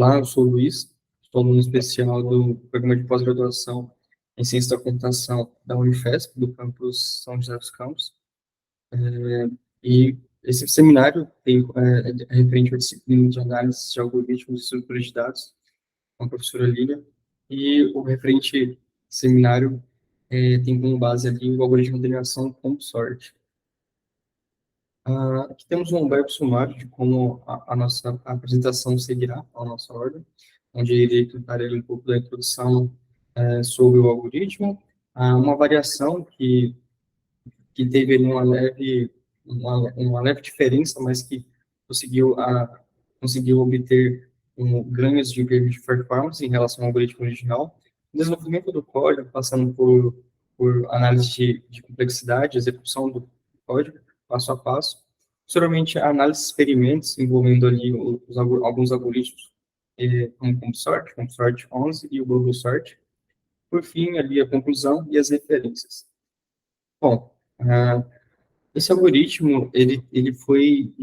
Olá, eu sou o Luiz, sou aluno especial do programa de pós-graduação em Ciência da Computação da Unifesp, do campus São José dos Campos. E esse seminário é referente à disciplina de análise de algoritmos e estruturas de dados, com a professora Lília, e o referente seminário tem como base ali o algoritmo de derivação CompSort. Aqui temos um breve sumário de como a nossa apresentação seguirá, a nossa ordem, onde irei tratar um pouco da introdução sobre o algoritmo, uma variação que teve ali uma leve diferença, mas que conseguiu obter ganhos de performance em relação ao algoritmo original, desenvolvimento do código, passando por análise de complexidade, execução do código, passo a passo. Posteriormente, a análise de experimentos envolvendo ali alguns algoritmos, como o CompSort 11 e o GlobalSort. Por fim, ali a conclusão e as referências. Bom, esse algoritmo, ele foi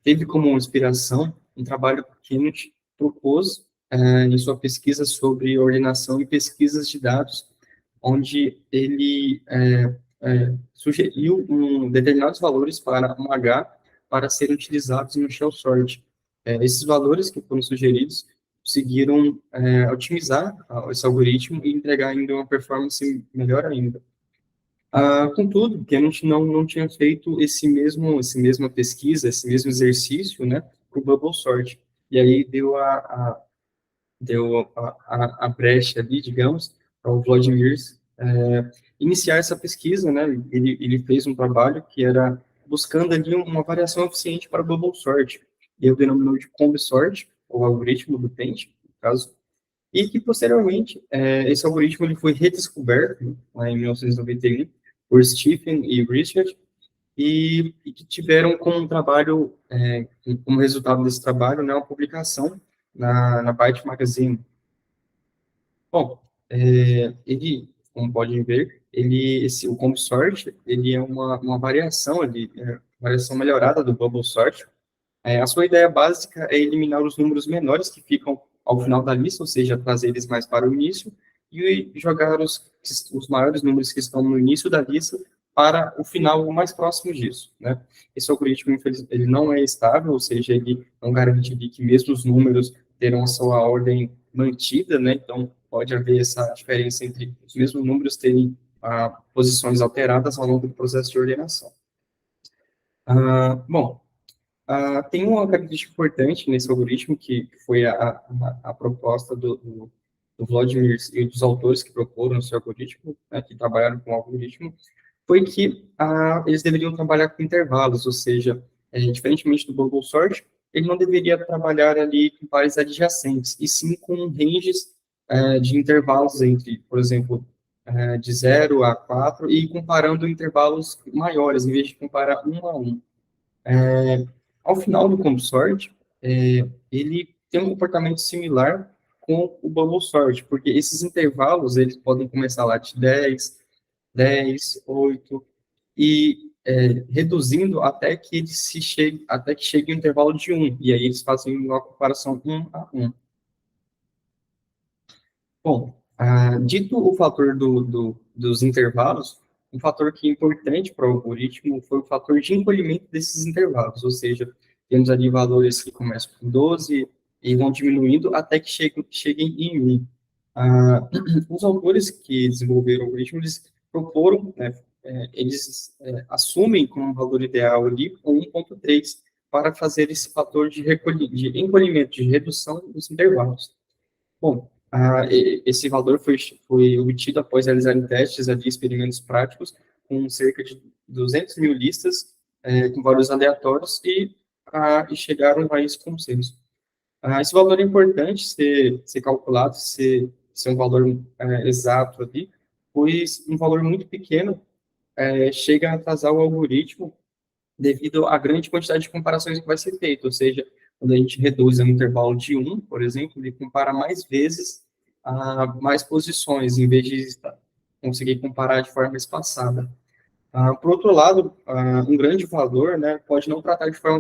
teve como inspiração um trabalho que Kenneth propôs em sua pesquisa sobre ordenação e pesquisas de dados, onde ele sugeriu determinados valores para um H para serem utilizados no shell sort. Esses valores que foram sugeridos conseguiram otimizar esse algoritmo e entregar ainda uma performance melhor ainda. Contudo, que a gente não tinha feito essa mesma pesquisa, esse mesmo exercício, né, para o Bubble Sort. E aí deu a brecha ali, digamos, para o Vladimir iniciar essa pesquisa, né, ele fez um trabalho que era buscando ali uma variação eficiente para o Bubble Sort. E eu denominou de CombSort, o algoritmo do Pent, no caso, e que, posteriormente, esse algoritmo ele foi redescoberto, lá em 1991, por Stephen e Richard, e que tiveram como trabalho, como resultado desse trabalho, né, uma publicação na Byte Magazine. Bom, ele, como podem ver, o CompSort, ele é uma variação, variação melhorada do Bubble Sort. A sua ideia básica é eliminar os números menores que ficam ao final da lista, ou seja, trazer eles mais para o início, e jogar os maiores números que estão no início da lista para o final o mais próximo disso, né? Esse algoritmo, ele não é estável, ou seja, ele não garante que mesmo os números terão a sua ordem mantida, né? Então, pode haver essa diferença entre os mesmos números terem posições alteradas ao longo do processo de ordenação. Bom, tem uma característica importante nesse algoritmo, que foi a proposta do Vladimir e dos autores que proporam esse algoritmo, né, que trabalharam com o algoritmo, foi que eles deveriam trabalhar com intervalos, ou seja, diferentemente do Bubble Sort, ele não deveria trabalhar ali com pares adjacentes, e sim com ranges de intervalos entre, por exemplo, de 0 a 4, e comparando intervalos maiores, em vez de comparar 1 a 1. Ao final do CompSort, ele tem um comportamento similar com o Bubble Sort, porque esses intervalos, eles podem começar lá de 10, 8, e reduzindo até que chegue o intervalo de 1, e aí eles fazem uma comparação 1 a 1. Bom, dito o fator dos intervalos, um fator que é importante para o algoritmo foi o fator de encolhimento desses intervalos, ou seja, temos ali valores que começam com 12 e vão diminuindo até que cheguem em 1. Os autores que desenvolveram o algoritmo, eles proporam, né, eles assumem como valor ideal ali o 1.3 para fazer esse fator de encolhimento, de redução dos intervalos. Bom, esse valor foi obtido após realizarem testes de experimentos práticos com cerca de 200 mil listas com valores aleatórios e chegaram a esse consenso. Esse valor é importante ser calculado, ser um valor exato ali, pois um valor muito pequeno chega a atrasar o algoritmo devido à grande quantidade de comparações que vai ser feita, ou seja, quando a gente reduz um intervalo de 1, por exemplo, ele compara mais vezes mais posições, em vez de conseguir comparar de forma espaçada. Por outro lado, um grande valor, né, pode não tratar de forma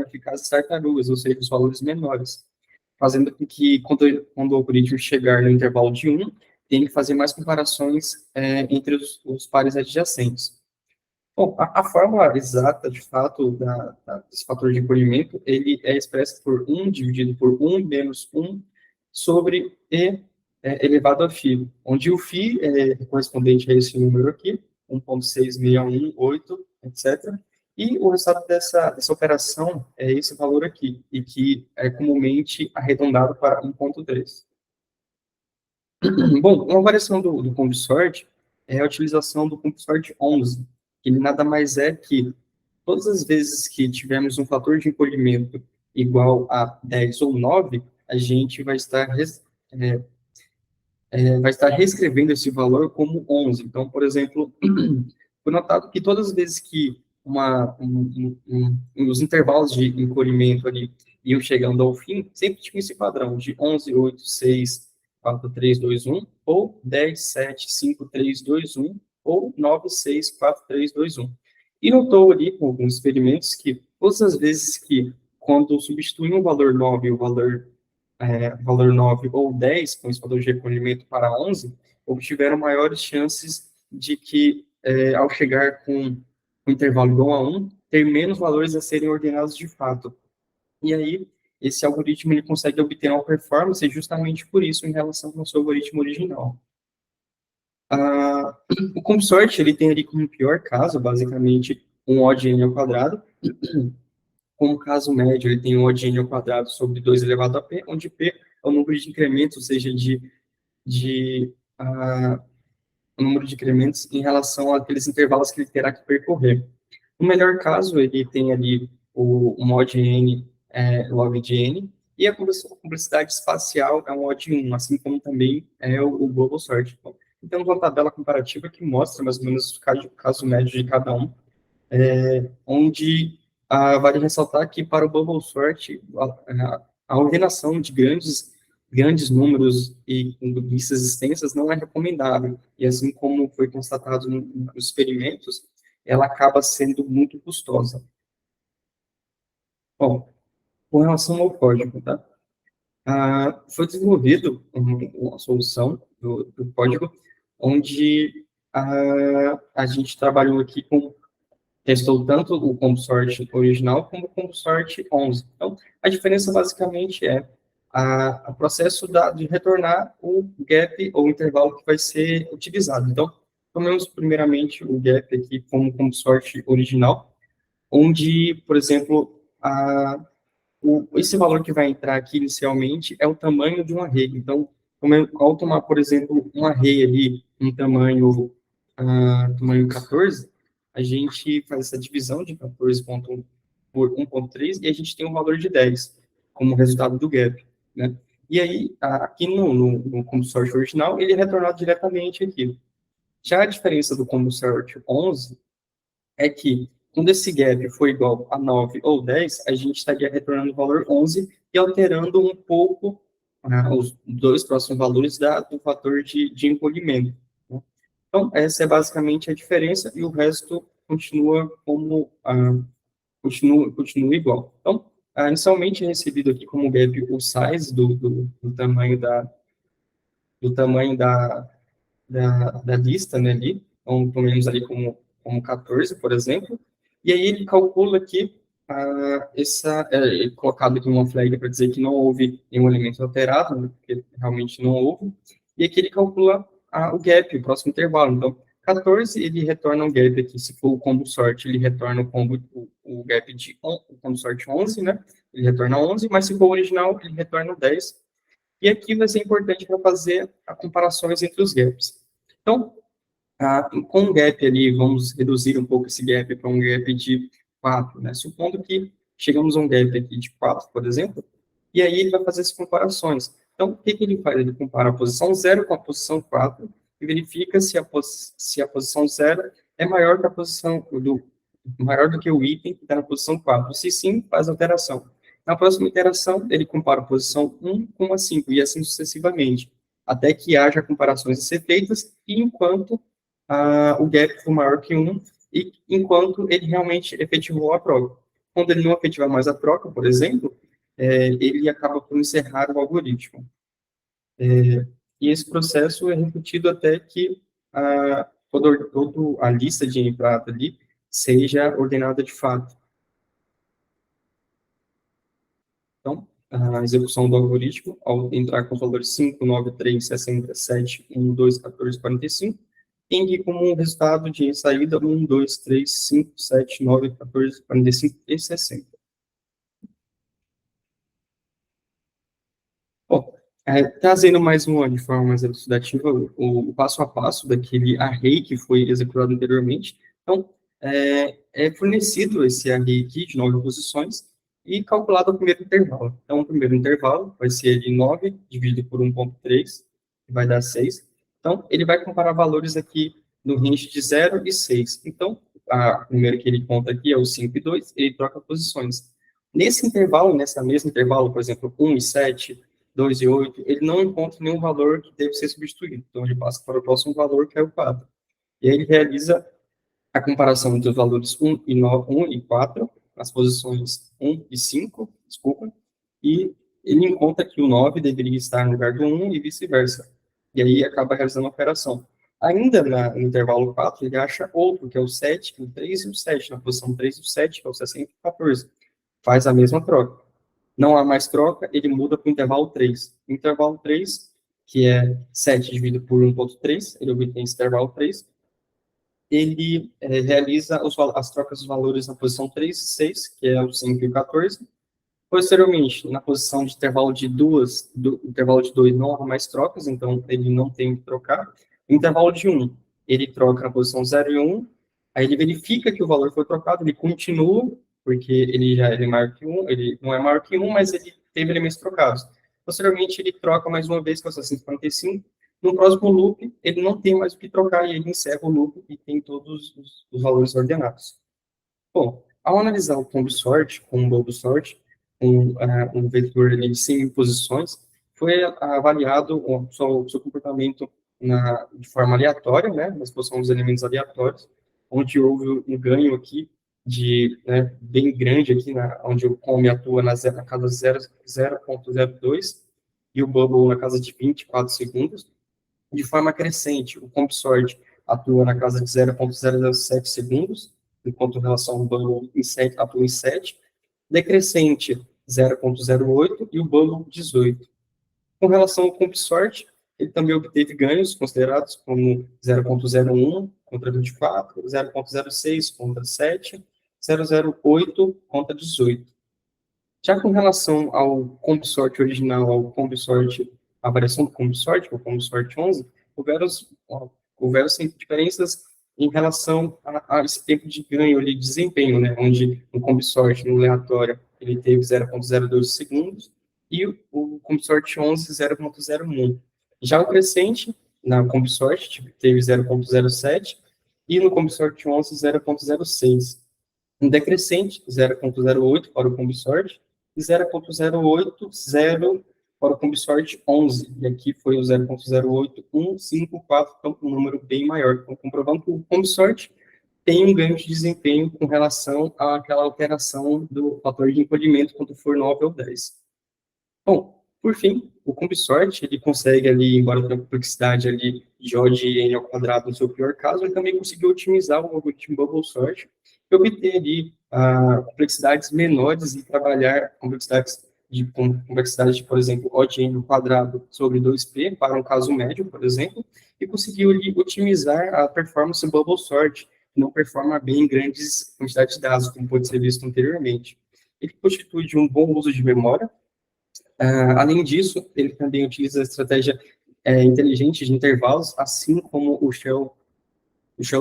eficaz as tartarugas, ou seja, os valores menores. fazendo com que, quando o algoritmo chegar no intervalo de 1, tem que fazer mais comparações entre os pares adjacentes. Bom, a fórmula exata, de fato, desse fator de encolhimento, ele é expresso por 1 dividido por 1 menos 1 sobre E elevado a φ, onde o φ é correspondente a esse número aqui, 1,6618, etc. E o resultado dessa operação é esse valor aqui, e que é comumente arredondado para 1,3. Bom, uma variação do CombSort é a utilização do CombSort 11, que ele nada mais é que todas as vezes que tivermos um fator de encolhimento igual a 10 ou 9, a gente vai estar reescrevendo esse valor como 11. Então, por exemplo, foi notado que todas as vezes que os intervalos de encolhimento ali iam chegando ao fim, sempre tinha esse padrão de 11, 8, 6, 4, 3, 2, 1, ou 10, 7, 5, 3, 2, 1, ou 9, 6, 4, 3, 2, 1. E notou ali, com alguns experimentos, que todas as vezes que, quando substituem o valor 9 e o valor 9 ou 10, com esse valor de recolhimento para 11, obtiveram maiores chances de que, ao chegar com um intervalo igual a 1, ter menos valores a serem ordenados de fato. E aí, esse algoritmo ele consegue obter uma performance justamente por isso, em relação ao seu algoritmo original. O CombSort, ele tem ali como pior caso, basicamente, um O de n ao quadrado. Como caso médio, ele tem um O de n ao quadrado sobre 2 elevado a p, onde p é o número de incrementos, ou seja, o número de incrementos em relação àqueles intervalos que ele terá que percorrer. No melhor caso, ele tem ali o mod n log de n, e a complexidade espacial é um O de 1, assim como também é o global sort. Então, temos uma tabela comparativa que mostra mais ou menos o caso médio de cada um, onde vale ressaltar que para o bubble sort, a ordenação de grandes números e com listas extensas não é recomendável, e assim como foi constatado nos experimentos, ela acaba sendo muito custosa. Bom, com relação ao código, tá? Foi desenvolvido uma solução do código onde a gente trabalhou aqui testou tanto o CombSort original como o CombSort 11. Então, a diferença basicamente é o processo de retornar o gap ou intervalo que vai ser utilizado. Então, tomemos primeiramente o gap aqui como CombSort original, onde, por exemplo, esse valor que vai entrar aqui inicialmente é o tamanho de um array. Então, ao tomar, por exemplo, um array ali, um tamanho 14, a gente faz essa divisão de 14 por 1,3 e a gente tem um valor de 10 como resultado do gap, né? E aí, aqui no CombSort original, ele é retornado diretamente aqui. Já a diferença do CombSort 11 é que, quando esse gap for igual a 9 ou 10, a gente estaria retornando o valor 11 e alterando um pouco os dois próximos valores do fator de encolhimento, né? Então, essa é basicamente a diferença e o resto continua continua igual. Então, inicialmente é recebido aqui como gap o size do tamanho da lista, né, ali, então, tomemos ali como 14, por exemplo, e aí ele calcula aqui, colocado aqui uma flag para dizer que não houve nenhum elemento alterado, né, porque realmente não houve, e aqui ele calcula o gap, o próximo intervalo. Então, 14, ele retorna um gap aqui, se for o combo sort, ele retorna o gap o combo sort 11, né, ele retorna 11, mas se for o original, ele retorna o 10, e aqui vai ser importante para fazer as comparações entre os gaps. Então, com um gap ali, vamos reduzir um pouco esse gap para um gap de 4, né? Supondo que chegamos a um gap aqui de 4, por exemplo, e aí ele vai fazer as comparações. Então, o que ele faz? Ele compara a posição 0 com a posição 4 e verifica se a posição 0 é maior que maior do que o item que está na posição 4. Se sim, faz a alteração. Na próxima iteração, ele compara a posição 1 com a 5, e assim sucessivamente, até que haja comparações a ser feitas, e enquanto o gap for maior que 1, e enquanto ele realmente efetivou a troca. Quando ele não efetivar mais a troca, por exemplo, ele acaba por encerrar o algoritmo. E esse processo é repetido até que toda a lista de entrada ali seja ordenada de fato. Então, a execução do algoritmo, ao entrar com os valores 5, 9, 3, 60, 7, 1, 2, 14, 45, tem como resultado de saída 1, 2, 3, 5, 7, 9, 14, 45 e 60. Bom, trazendo mais de forma mais elucidativa, o passo a passo daquele array que foi executado anteriormente. Então, é fornecido esse array aqui de 9 posições e calculado o primeiro intervalo. Então, o primeiro intervalo vai ser de 9 dividido por 1,3, que vai dar 6. Então, ele vai comparar valores aqui no range de 0 e 6. Então, a primeira que ele conta aqui é o 5 e 2, ele troca posições. Nesse intervalo, nessa mesma intervalo, por exemplo, 1 e 7, 2 e 8, ele não encontra nenhum valor que deve ser substituído. Então, ele passa para o próximo valor, que é o 4. E aí ele realiza a comparação entre os valores 1 e 9, 1 e 4, as posições 1 e 5, desculpa, e ele encontra que o 9 deveria estar no lugar do 1 e vice-versa. E aí acaba realizando a operação. Ainda no intervalo 4, ele acha outro, que é o 7, o 3 e o 7, na posição 3 e o 7, que é o 60 e o 14. Faz a mesma troca. Não há mais troca, ele muda para o intervalo 3. O intervalo 3, que é 7 dividido por 1,3, ele obtém esse intervalo 3. Ele realiza as trocas dos valores na posição 3 e 6, que é o 5 e o 14. Posteriormente, na posição de intervalo de 2, intervalo de 2 não há mais trocas, então ele não tem que trocar. No intervalo de 1, ele troca na posição 0 e 1, aí ele verifica que o valor foi trocado, ele continua, porque ele é maior que 1, ele não é maior que 1, mas ele teve elementos trocados. Posteriormente, ele troca mais uma vez, que é o 645. No próximo loop, ele não tem mais o que trocar, e ele encerra o loop e tem todos os valores ordenados. Bom, ao analisar o combo sort com o bubble sort, um vetor de 100 mil posições, foi avaliado o seu comportamento de forma aleatória, né, na exposição dos elementos aleatórios, onde houve um ganho aqui bem grande aqui, onde o come atua na casa 0,02 e o bubble na casa de 24 segundos. De forma crescente, o CompSort atua na casa de 0,007 segundos, enquanto em relação ao bubble atua em 7. Decrescente, 0,08 e o bubble 18. Com relação ao CompSort, ele também obteve ganhos considerados como 0,01 contra 24, 0,06 contra 7, 0,08 contra 18. Já com relação ao CompSort original, ao CompSort, a variação do CompSort, o CompSort 11, houveram diferenças em relação a esse tempo de ganho ali, de desempenho, né, onde no CompSort, no aleatório, ele teve 0,02 segundos, e o CompSort 11, 0,01. Já o crescente, na CompSort, teve 0,07, e no CompSort 11, 0,06. Um decrescente, 0,08 para o CompSort, e 0,080 para o CompSort 11. E aqui foi o 0,08154, então um número bem maior. Então, comprovando que o CompSort tem um ganho de desempenho com relação àquela alteração do fator de encolhimento quando for 9 ou 10. Bom, por fim, o CompSort, ele consegue ali, embora tenha complexidade ali de O de n ao quadrado no seu pior caso, ele também conseguiu otimizar o algoritmo Bubble Sort e obter ali complexidades menores e trabalhar complexidades de, por exemplo, O de n ao quadrado sobre 2p para um caso médio, por exemplo, e conseguiu ali otimizar a performance do Bubble Sort, que não performa bem em grandes quantidades de dados, como pode ser visto anteriormente. Ele constitui de um bom uso de memória. Além disso, ele também utiliza a estratégia inteligente de intervalos, assim como o Shell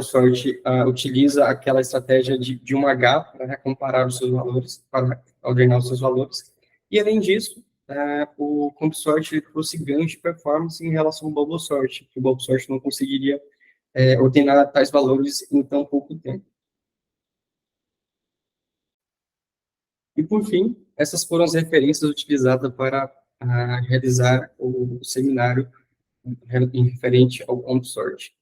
Sort utiliza aquela estratégia de um H para comparar os seus valores, para ordenar os seus valores. E, além disso, o CompSort trouxe ganhos de performance em relação ao Bubble Sort, que o Bubble Sort não conseguiria ordenar tais valores em tão pouco tempo. E, por fim, essas foram as referências utilizadas para realizar o seminário em referente ao CompSort.